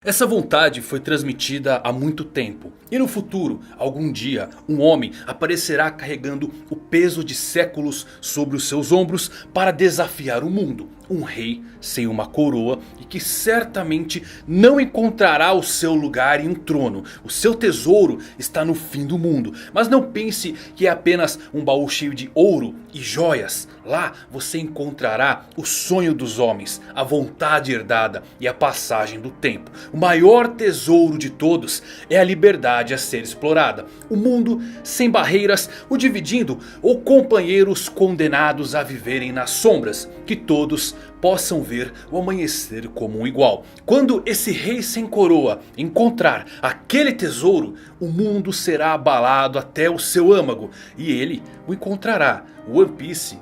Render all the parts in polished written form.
Essa vontade foi transmitida há muito tempo. E no futuro, algum dia, um homem aparecerá carregando o peso de séculos sobre os seus ombros para desafiar o mundo. Um rei sem uma coroa e que certamente não encontrará o seu lugar em um trono. O seu tesouro está no fim do mundo. Mas não pense que é apenas um baú cheio de ouro e joias. Lá você encontrará o sonho dos homens, a vontade herdada e a passagem do tempo. O maior tesouro de todos é a liberdade a ser explorada. O mundo sem barreiras, o dividindo, ou companheiros condenados a viverem nas sombras. Que todos possam ver o amanhecer como um igual. Quando esse rei sem coroa encontrar aquele tesouro, o mundo será abalado até o seu âmago. E ele o encontrará. O One Piece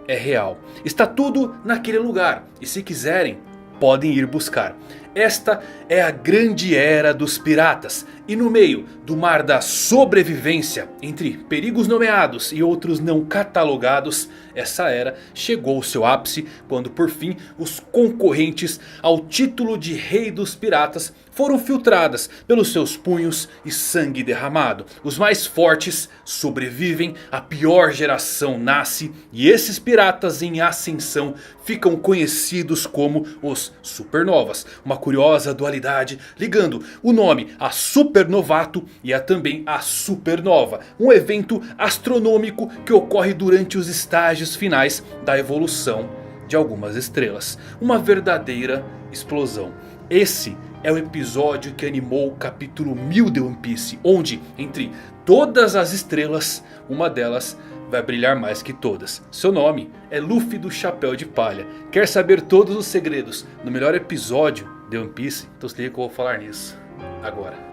é real. Está tudo naquele lugar. E se quiserem, podem ir buscar. Esta é a grande era dos piratas. E no meio do mar da sobrevivência, entre perigos nomeados e outros não catalogados, essa era chegou ao seu ápice quando por fim os concorrentes ao título de rei dos piratas foram filtradas pelos seus punhos e sangue derramado. Os mais fortes sobrevivem, a pior geração nasce e esses piratas em ascensão ficam conhecidos como os supernovas. Uma curiosa dualidade ligando o nome a supernovato e a também a supernova. Um evento astronômico que ocorre durante os estágios finais da evolução de algumas estrelas. Uma verdadeira explosão. Esse é o episódio que animou o capítulo 1000 de One Piece, onde entre todas as estrelas, uma delas vai brilhar mais que todas. Seu nome é Luffy do Chapéu de Palha. Quer saber todos os segredos no melhor episódio de One Piece? Então se liga que eu vou falar nisso agora.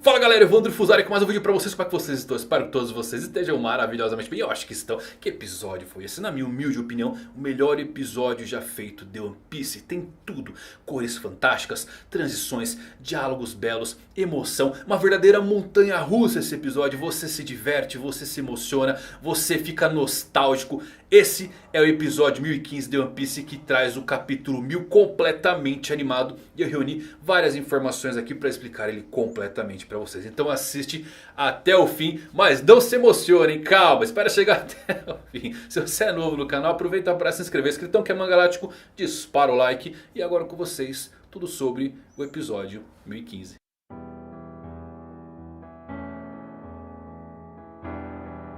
Fala galera, Evandro Fusari com mais um vídeo pra vocês. Como é que vocês estão? Espero que todos vocês estejam maravilhosamente bem. Eu acho que estão. Que episódio foi esse? Na minha humilde opinião, o melhor episódio já feito de One Piece. Tem tudo, cores fantásticas, transições, diálogos belos, emoção. Uma verdadeira montanha russa esse episódio. Você se diverte, você se emociona, você fica nostálgico. Esse é o episódio 1015 de One Piece que traz o capítulo 1000 completamente animado. E eu reuni várias informações aqui para explicar ele completamente para vocês. Então assiste até o fim, mas não se emocionem, calma, espera chegar até o fim. Se você é novo no canal, aproveita para se inscrever. Escritão que é Mangalático, dispara o like. E agora com vocês, tudo sobre o episódio 1015.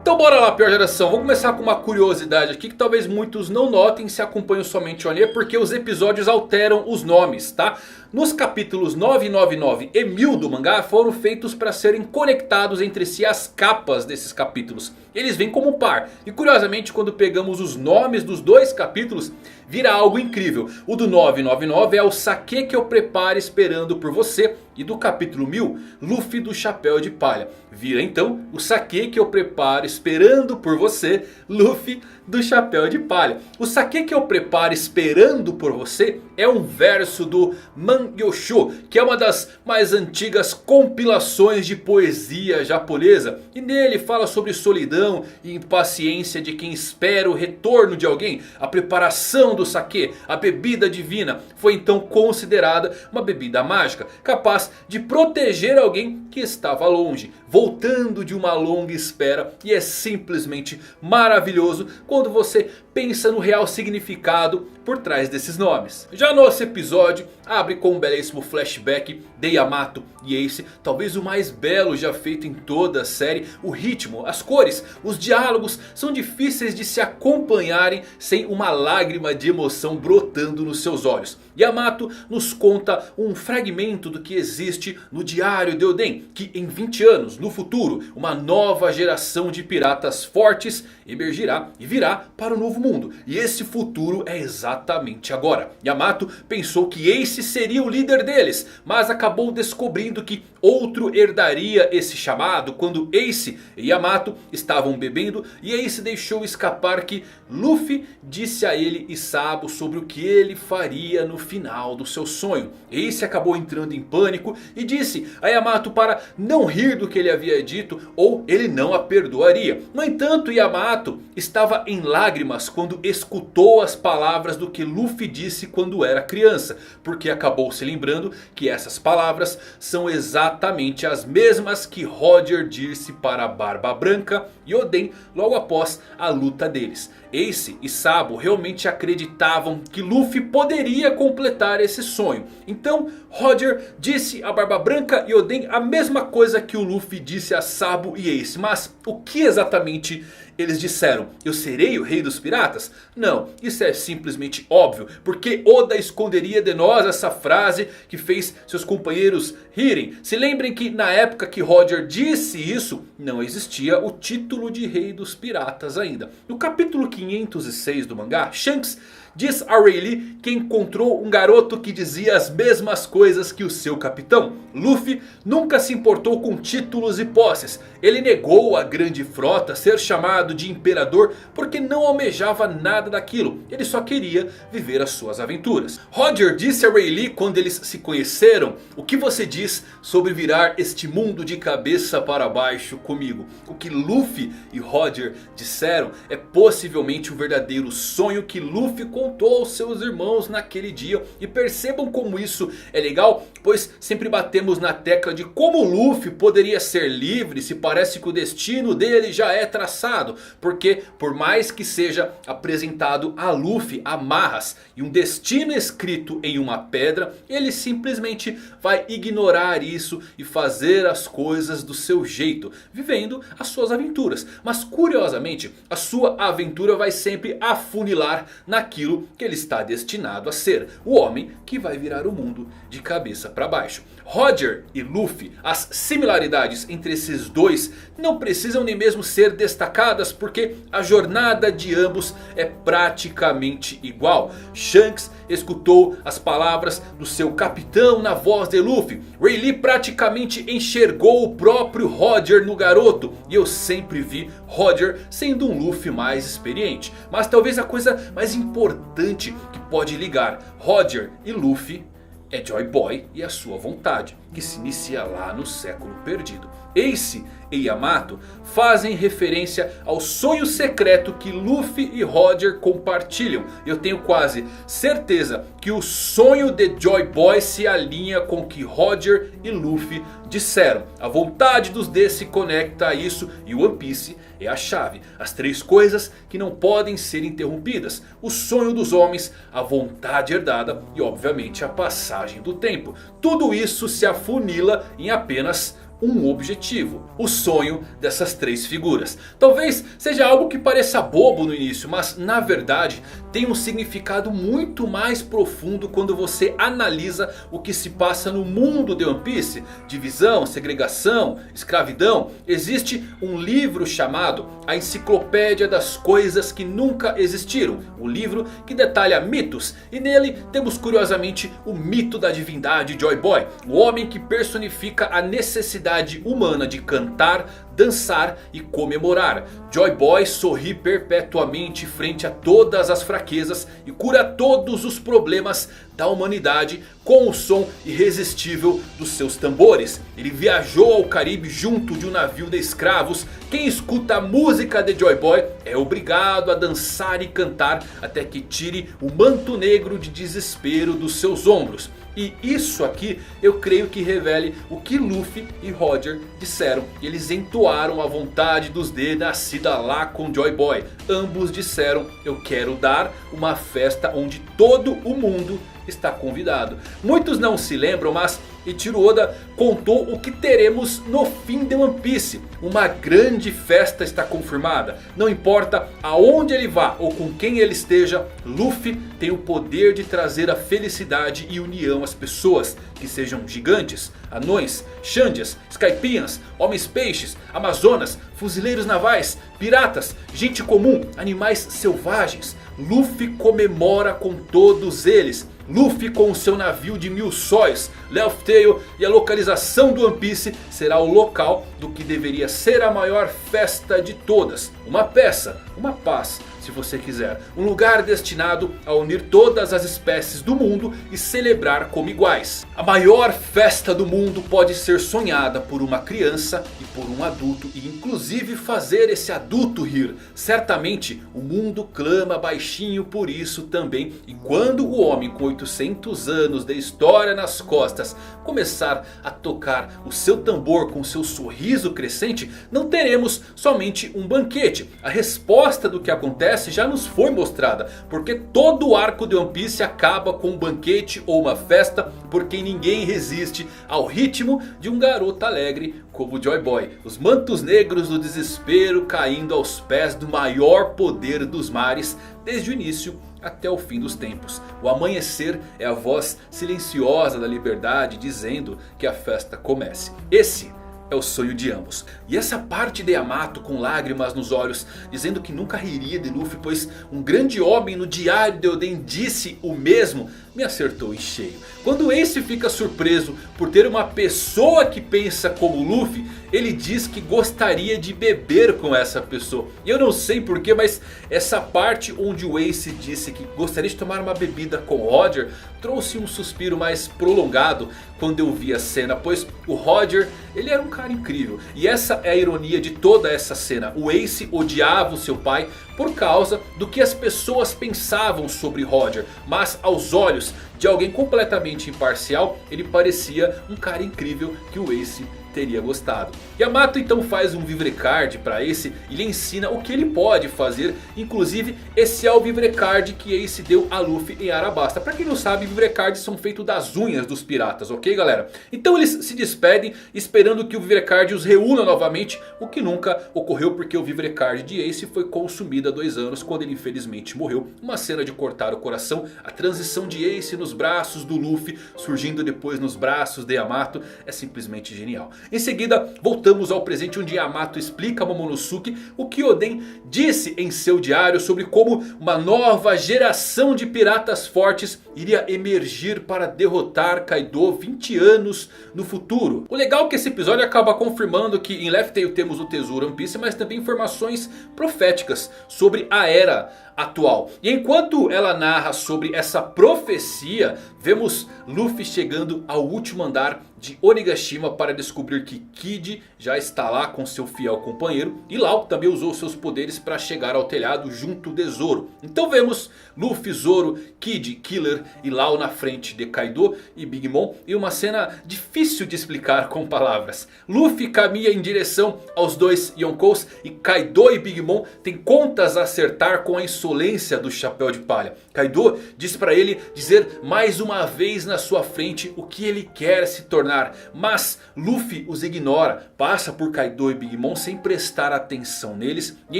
Então bora lá, pior geração. Vou começar com uma curiosidade aqui que talvez muitos não notem se acompanham somente o anime, porque os episódios alteram os nomes, tá? Nos capítulos 999 e 1000 do mangá foram feitos para serem conectados entre si as capas desses capítulos. Eles vêm como um par. E curiosamente quando pegamos os nomes dos dois capítulos, vira algo incrível. O do 999 é o Sake que eu preparo esperando por você. E do capítulo 1000, Luffy do Chapéu de Palha. Vira então o Sake que eu preparo esperando por você, Luffy do Chapéu de Palha. O Sake que eu preparo esperando por você é um verso do Mangyoshou, que é uma das mais antigas compilações de poesia japonesa. E nele fala sobre solidão e impaciência de quem espera o retorno de alguém. A preparação do sake, a bebida divina, foi então considerada uma bebida mágica, capaz de proteger alguém que estava longe, voltando de uma longa espera. E é simplesmente maravilhoso quando você pensa no real significado por trás desses nomes. Já nosso episódio abre com um belíssimo flashback de Yamato e Ace, talvez o mais belo já feito em toda a série. O ritmo, as cores, os diálogos são difíceis de se acompanharem sem uma lágrima de emoção brotando nos seus olhos. Yamato nos conta um fragmento do que existe no diário de Oden, que em 20 anos no futuro uma nova geração de piratas fortes emergirá e virá para o novo mundo. E esse futuro é exatamente agora. Yamato pensou que Ace seria seria o líder deles, mas acabou descobrindo que outro herdaria esse chamado quando Ace e Yamato estavam bebendo. E Ace deixou escapar que Luffy disse a ele e Sabo sobre o que ele faria no final do seu sonho. Ace acabou entrando em pânico e disse a Yamato para não rir do que ele havia dito ou ele não a perdoaria. No entanto, Yamato estava em lágrimas quando escutou as palavras do que Luffy disse quando era criança, porque acabou se lembrando que essas palavras são exatamente as mesmas que Roger disse para a Barba Branca e Oden logo após a luta deles. Ace e Sabo realmente acreditavam que Luffy poderia completar esse sonho. Então Roger disse a Barba Branca e Oden a mesma coisa que o Luffy disse a Sabo e Ace. Mas o que exatamente eles disseram? Eu serei o rei dos piratas? Não, isso é simplesmente óbvio. Porque Oda esconderia de nós essa frase que fez seus companheiros rirem? Se lembrem que na época que Roger disse isso, não existia o título de rei dos piratas ainda. No capítulo 506 do mangá, Shanks diz a Rayleigh que encontrou um garoto que dizia as mesmas coisas que o seu capitão. Luffy nunca se importou com títulos e posses. Ele negou a grande frota ser chamado de imperador porque não almejava nada daquilo. Ele só queria viver as suas aventuras. Roger disse a Rayleigh quando eles se conheceram: o que você diz sobre virar este mundo de cabeça para baixo comigo? O que Luffy e Roger disseram é possivelmente um verdadeiro sonho que Luffy contou aos seus irmãos naquele dia. E percebam como isso é legal, pois sempre batemos na tecla de como Luffy poderia ser livre se parece que o destino dele já é traçado. Porque por mais que seja apresentado a Luffy amarras e um destino escrito em uma pedra, ele simplesmente vai ignorar isso e fazer as coisas do seu jeito, vivendo as suas aventuras. Mas curiosamente, a sua aventura vai sempre afunilar naquilo que ele está destinado a ser: o homem que vai virar o mundo de cabeça para baixo. Roger e Luffy, as similaridades entre esses dois não precisam nem mesmo ser destacadas, porque a jornada de ambos é praticamente igual. Shanks escutou as palavras do seu capitão na voz de Luffy. Rayleigh praticamente enxergou o próprio Roger no garoto. E eu sempre vi Roger sendo um Luffy mais experiente. Mas talvez a coisa mais importante que pode ligar Roger e Luffy é Joy Boy e a sua vontade, que se inicia lá no século perdido. Ace e Yamato fazem referência ao sonho secreto que Luffy e Roger compartilham. Eu tenho quase certeza que o sonho de Joy Boy se alinha com o que Roger e Luffy disseram. A vontade dos D se conecta a isso e o One Piece é a chave. As três coisas que não podem ser interrompidas: o sonho dos homens, a vontade herdada e obviamente a passagem do tempo. Tudo isso se afunila em apenas um objetivo: o sonho dessas três figuras. Talvez seja algo que pareça bobo no início, mas na verdade tem um significado muito mais profundo quando você analisa o que se passa no mundo de One Piece. Divisão, segregação, escravidão. Existe um livro chamado A Enciclopédia das Coisas que Nunca Existiram, um livro que detalha mitos, e nele temos curiosamente o mito da divindade Joy Boy, o homem que personifica a necessidade humana de cantar, dançar e comemorar. Joy Boy sorri perpetuamente frente a todas as fraquezas e cura todos os problemas da humanidade com o som irresistível dos seus tambores. Ele viajou ao Caribe junto de um navio de escravos. Quem escuta a música de Joy Boy é obrigado a dançar e cantar até que tire o manto negro de desespero dos seus ombros. E isso aqui eu creio que revele o que Luffy e Roger disseram. Eles entoaram a vontade dos D nascida lá com Joy Boy. Ambos disseram: eu quero dar uma festa onde todo o mundo está convidado. Muitos não se lembram, mas Eiichiro Oda contou o que teremos no fim de One Piece. Uma grande festa está confirmada. Não importa aonde ele vá ou com quem ele esteja, Luffy tem o poder de trazer a felicidade e união às pessoas. Que sejam gigantes, anões, xandias, skypians, homens peixes, amazonas, fuzileiros navais, piratas, gente comum, animais selvagens. Luffy comemora com todos eles. Luffy com o seu navio de 1000 sóis, Laugh Tale e a localização do One Piece será o local do que deveria ser a maior festa de todas. Uma peça, uma paz, se você quiser. Um lugar destinado a unir todas as espécies do mundo e celebrar como iguais. A maior festa do mundo pode ser sonhada por uma criança e por um adulto. E inclusive fazer esse adulto rir. Certamente o mundo clama baixinho por isso também. E quando o homem com 800 anos de história nas costas começar a tocar o seu tambor com seu sorriso crescente, não teremos somente um banquete. A resposta do que acontece já nos foi mostrada, porque todo o arco de One Piece acaba com um banquete ou uma festa, porque ninguém resiste ao ritmo de um garoto alegre como Joy Boy. Os mantos negros do desespero caindo aos pés do maior poder dos mares desde o início até o fim dos tempos. O amanhecer é a voz silenciosa da liberdade dizendo que a festa comece. Esse é o sonho de ambos. E essa parte de Yamato com lágrimas nos olhos, dizendo que nunca riria de Luffy, pois um grande homem no diário de Oden disse o mesmo, me acertou em cheio. Quando Ace fica surpreso por ter uma pessoa que pensa como Luffy, ele diz que gostaria de beber com essa pessoa. E eu não sei porquê, mas essa parte onde o Ace disse que gostaria de tomar uma bebida com Roger trouxe um suspiro mais prolongado quando eu vi a cena, pois o Roger, ele era um cara incrível. E essa é a ironia de toda essa cena. O Ace odiava o seu pai por causa do que as pessoas pensavam sobre Roger. Mas aos olhos de alguém completamente imparcial, ele parecia um cara incrível que o Ace teria gostado. Yamato então faz um Vivrecard para Ace e lhe ensina o que ele pode fazer. Inclusive esse é o Vivrecard que Ace deu a Luffy em Arabasta. Para quem não sabe, Vivrecards são feitos das unhas dos piratas, ok galera? Então eles se despedem esperando que o Vivrecard os reúna novamente. O que nunca ocorreu porque o Vivrecard de Ace foi consumido há 2 anos quando ele infelizmente morreu. Uma cena de cortar o coração. A transição de Ace nos braços do Luffy surgindo depois nos braços de Yamato é simplesmente genial. Em seguida voltamos ao presente onde Yamato explica a Momonosuke o que Oden disse em seu diário sobre como uma nova geração de piratas fortes iria emergir para derrotar Kaido 20 anos no futuro. O legal é que esse episódio acaba confirmando que em Laugh Tale temos o tesouro One Piece, mas também informações proféticas sobre a era atual. E enquanto ela narra sobre essa profecia, vemos Luffy chegando ao último andar de Onigashima para descobrir que Kid já está lá com seu fiel companheiro. E Law também usou seus poderes para chegar ao telhado junto de Zoro. Então vemos Luffy, Zoro, Kid, Killer e Law na frente de Kaido e Big Mom. E uma cena difícil de explicar com palavras. Luffy caminha em direção aos dois Yonkous e Kaido e Big Mom têm contas a acertar com a insolência do Chapéu de Palha. Kaido diz para ele dizer mais uma vez na sua frente o que ele quer se tornar. Mas Luffy os ignora, passa por Kaido e Big Mom sem prestar atenção neles. E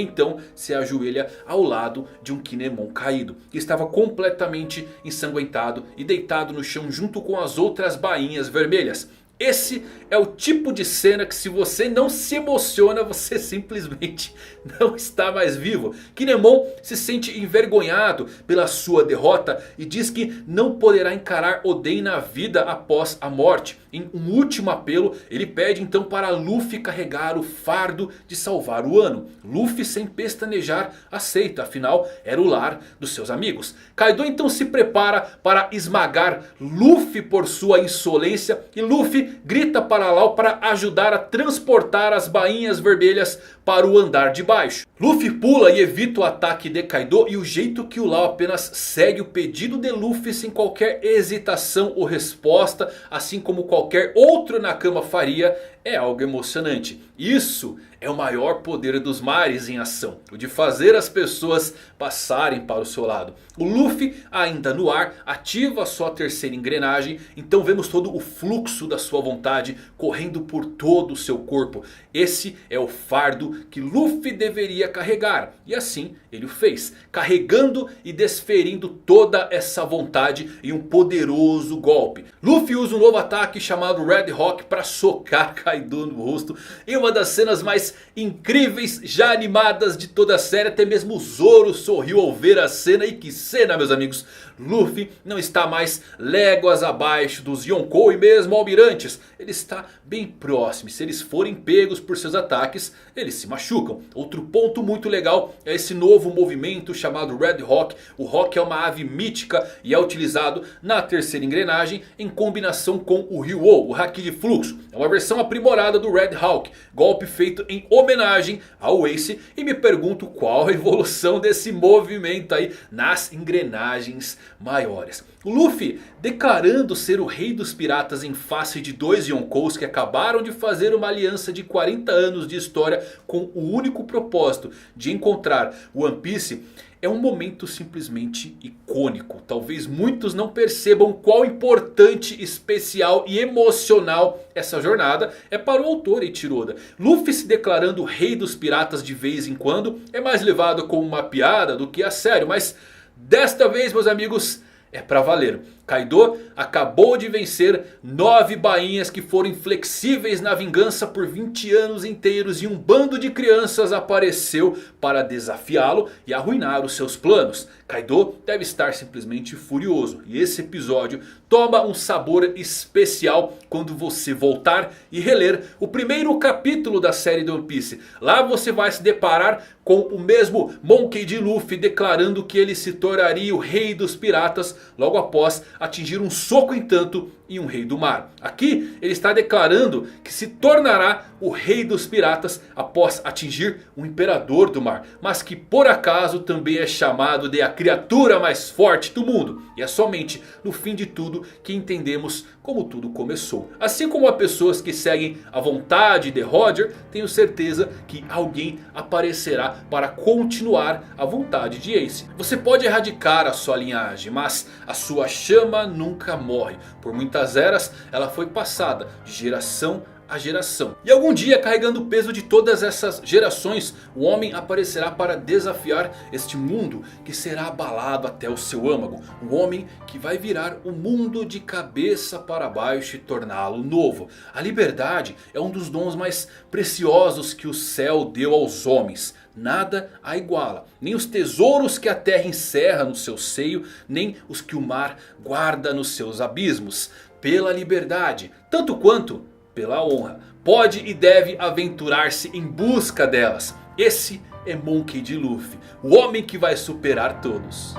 então se ajoelha ao lado de um Kinemon caído, que estava completamente ensanguentado e deitado no chão junto com as outras bainhas vermelhas. Esse é o tipo de cena que se você não se emociona, você simplesmente não está mais vivo. Kinemon se sente envergonhado pela sua derrota e diz que não poderá encarar Oden na vida após a morte. Em um último apelo, ele pede então para Luffy carregar o fardo de salvar o ano. Luffy, sem pestanejar, aceita, afinal era o lar dos seus amigos. Kaido então se prepara para esmagar Luffy por sua insolência e Luffy grita para Law para ajudar a transportar as bainhas vermelhas para o andar de baixo. Luffy pula e evita o ataque de Kaido e o jeito que o Law apenas segue o pedido de Luffy sem qualquer hesitação ou resposta, assim como qualquer outro Nakama faria, é algo emocionante. Isso é o maior poder dos mares em ação, o de fazer as pessoas passarem para o seu lado. O Luffy, ainda no ar, ativa a sua terceira engrenagem. Então vemos todo o fluxo da sua vontade correndo por todo o seu corpo. Esse é o fardo que Luffy deveria carregar. E assim ele o fez, carregando e desferindo toda essa vontade em um poderoso golpe. Luffy usa um novo ataque chamado Red Rock para socar Kaido no rosto. Em uma das cenas mais incríveis, já animadas de toda a série. Até mesmo o Zoro sorriu ao ver a cena. E que cena, meus amigos! Luffy não está mais léguas abaixo dos Yonkou e mesmo almirantes. Ele está bem próximo. Se eles forem pegos por seus ataques, eles se machucam. Outro ponto muito legal é esse novo movimento chamado Red Hawk. O Hawk é uma ave mítica e é utilizado na terceira engrenagem em combinação com o Ryuou, o Haki de Fluxo. É uma versão aprimorada do Red Hawk, golpe feito em homenagem ao Ace. E me pergunto qual a evolução desse movimento aí nas engrenagens maiores. O Luffy declarando ser o rei dos piratas em face de dois Yonkous que acabaram de fazer uma aliança de 40 anos de história com o único propósito de encontrar o One Piece. É um momento simplesmente icônico. Talvez muitos não percebam qual importante, especial e emocional essa jornada é para o autor Eiichiro Oda. Luffy se declarando rei dos piratas de vez em quando é mais levado como uma piada do que a sério. Mas desta vez, meus amigos, é pra valer. Kaido acabou de vencer 9 bainhas que foram inflexíveis na vingança por 20 anos inteiros. E um bando de crianças apareceu para desafiá-lo e arruinar os seus planos. Kaido deve estar simplesmente furioso. E esse episódio toma um sabor especial quando você voltar e reler o primeiro capítulo da série do One Piece. Lá você vai se deparar com o mesmo Monkey D. Luffy declarando que ele se tornaria o rei dos piratas logo após atingir um soco em tanto e um rei do mar. Aqui ele está declarando que se tornará o rei dos piratas após atingir o imperador do mar. Mas que por acaso também é chamado de a criatura mais forte do mundo. E é somente no fim de tudo que entendemos como tudo começou. Assim como há pessoas que seguem a vontade de Roger, tenho certeza que alguém aparecerá para continuar a vontade de Ace. Você pode erradicar a sua linhagem, mas a sua chama nunca morre. Por muitas eras ela foi passada de geração a geração. E algum dia, carregando o peso de todas essas gerações, o homem aparecerá para desafiar este mundo que será abalado até o seu âmago. Um homem que vai virar o mundo de cabeça para baixo e torná-lo novo. A liberdade é um dos dons mais preciosos que o céu deu aos homens. Nada a iguala. Nem os tesouros que a terra encerra no seu seio, nem os que o mar guarda nos seus abismos. Pela liberdade, tanto quanto pela honra, pode e deve aventurar-se em busca delas. Esse é Monkey D. Luffy, o homem que vai superar todos.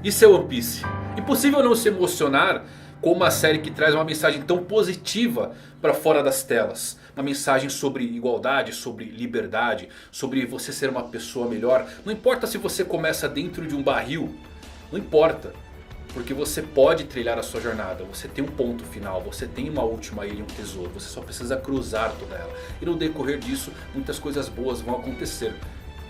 Isso é One Piece. Impossível não se emocionar com uma série que traz uma mensagem tão positiva para fora das telas. Uma mensagem sobre igualdade, sobre liberdade, sobre você ser uma pessoa melhor. Não importa se você começa dentro de um barril, não importa. Porque você pode trilhar a sua jornada. Você tem um ponto final. Você tem uma última ilha e um tesouro. Você só precisa cruzar toda ela. E no decorrer disso, muitas coisas boas vão acontecer.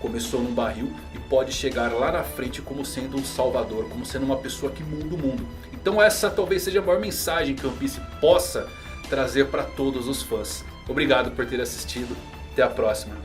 Começou num barril e pode chegar lá na frente como sendo um salvador. Como sendo uma pessoa que muda o mundo. Então essa talvez seja a maior mensagem que o One Piece possa trazer para todos os fãs. Obrigado por ter assistido. Até a próxima.